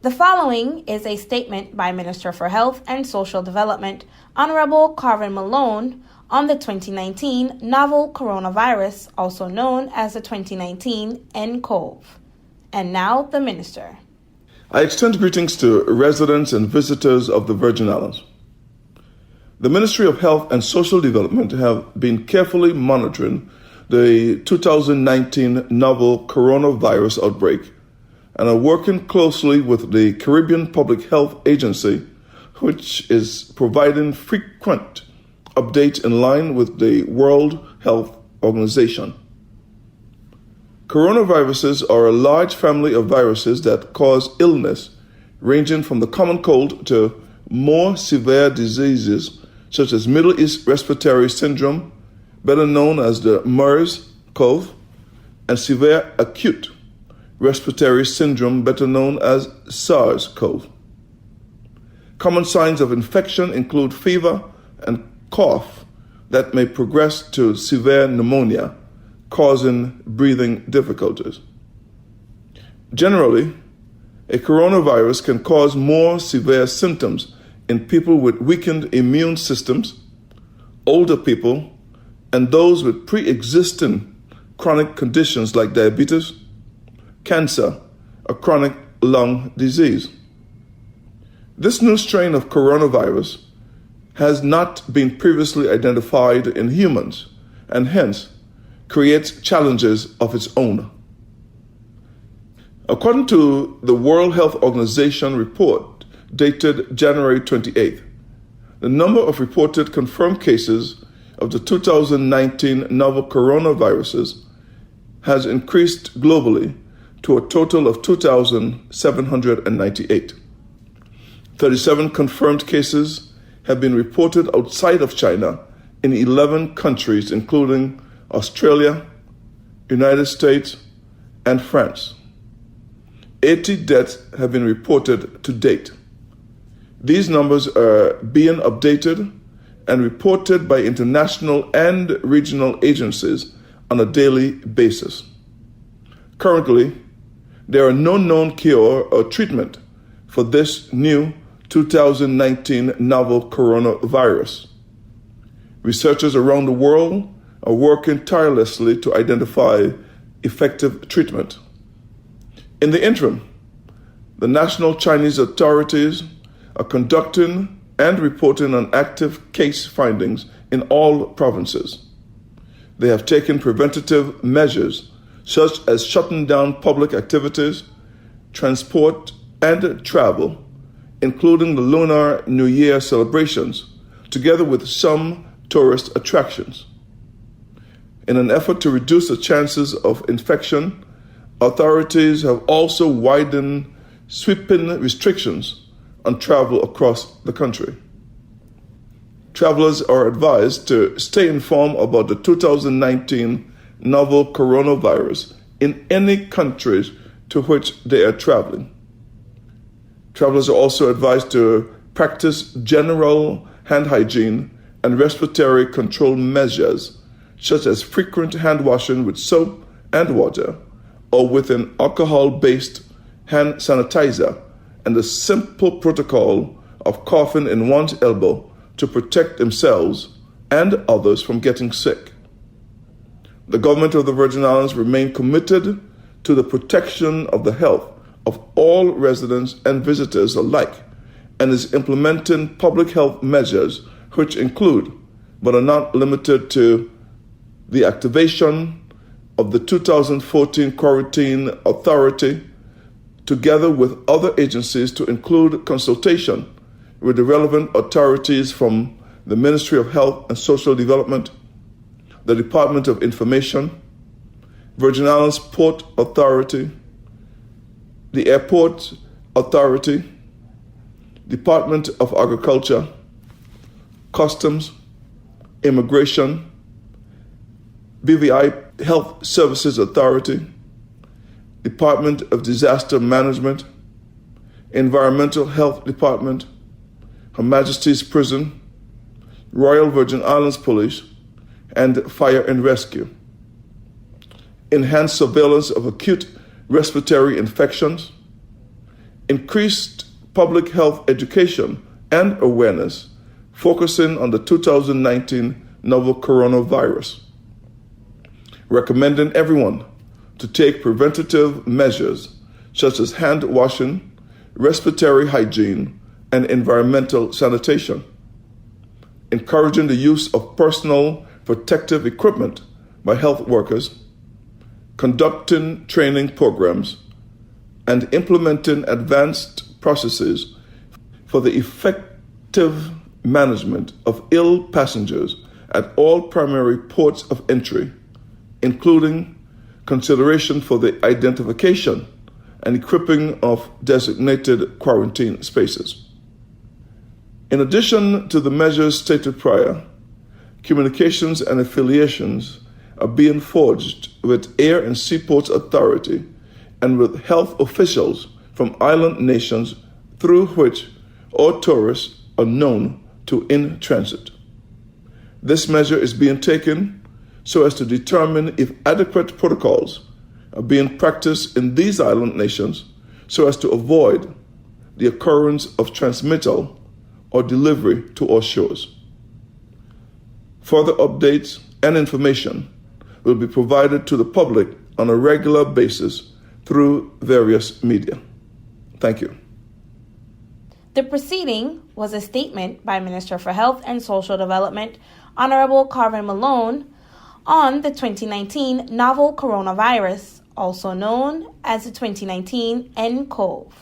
The following is a statement by Minister for Health and Social Development, Honourable CARVIN Malone, on the 2019 novel coronavirus, also known as the 2019 nCoV. And now, the Minister. I extend greetings to residents and visitors of the Virgin Islands. The Ministry of Health and Social Development have been carefully monitoring the 2019 novel coronavirus outbreak and are working closely with the Caribbean Public Health Agency, which is providing frequent updates in line with the World Health Organization. Coronaviruses are a large family of viruses that cause illness, ranging from the common cold to more severe diseases such as Middle East Respiratory Syndrome, better known as the MERS-CoV, and severe acute respiratory syndrome, better known as SARS-CoV. Common signs of infection include fever and cough that may progress to severe pneumonia, causing breathing difficulties. Generally, a coronavirus can cause more severe symptoms in people with weakened immune systems, older people, and those with pre-existing chronic conditions like diabetes, cancer, or chronic lung disease. This new strain of coronavirus has not been previously identified in humans and hence creates challenges of its own. According to the World Health Organization report dated January 28th, the number of reported confirmed cases of the 2019 novel coronaviruses has increased globally to a total of 2,798. 37 confirmed cases have been reported outside of China in 11 countries, including Australia, United States, and France. 80 deaths have been reported to date. These numbers are being updated and reported by international and regional agencies on a daily basis. Currently, there are no known cure or treatment for this new 2019 novel coronavirus. Researchers around the world are working tirelessly to identify effective treatment. In the interim, the national Chinese authorities are conducting and reporting on active case findings in all provinces. They have taken preventative measures such as shutting down public activities, transport, and travel, including the Lunar New Year celebrations, together with some tourist attractions. In an effort to reduce the chances of infection, authorities have also widened sweeping restrictions on travel across the country. Travelers are advised to stay informed about the 2019 novel coronavirus in any countries to which they are traveling. Travelers are also advised to practice general hand hygiene and respiratory control measures, such as frequent hand washing with soap and water, or with an alcohol-based hand sanitizer, and the simple protocol of coughing in one's elbow to protect themselves and others from getting sick. The government of the Virgin Islands remain committed to the protection of the health of all residents and visitors alike, and is implementing public health measures which include, but are not limited to, the activation of the 2014 Quarantine Authority, together with other agencies, to include consultation with the relevant authorities from the Ministry of Health and Social Development, the Department of Information, Virgin Islands Port Authority, the Airport Authority, Department of Agriculture, Customs, Immigration, BVI Health Services Authority, Department of Disaster Management, Environmental Health Department, Her Majesty's Prison, Royal Virgin Islands Police, and Fire and Rescue. Enhanced surveillance of acute respiratory infections, increased public health education and awareness, focusing on the 2019 novel coronavirus, recommending everyone to take preventative measures such as hand washing, respiratory hygiene, and environmental sanitation, encouraging the use of personal protective equipment by health workers, conducting training programs, and implementing advanced processes for the effective management of ill passengers at all primary ports of entry, including consideration for the identification and equipping of designated quarantine spaces. In addition to the measures stated prior, communications and affiliations are being forged with Air and Seaports Authority and with health officials from island nations through which all tourists are known to in transit. This measure is being taken so as to determine if adequate protocols are being practiced in these island nations so as to avoid the occurrence of transmittal or delivery to our shores. Further updates and information will be provided to the public on a regular basis through various media. Thank you. The proceeding was a statement by Minister for Health and Social Development, Honourable CARVIN Malone, on the 2019 novel coronavirus, also known as the 2019 nCoV.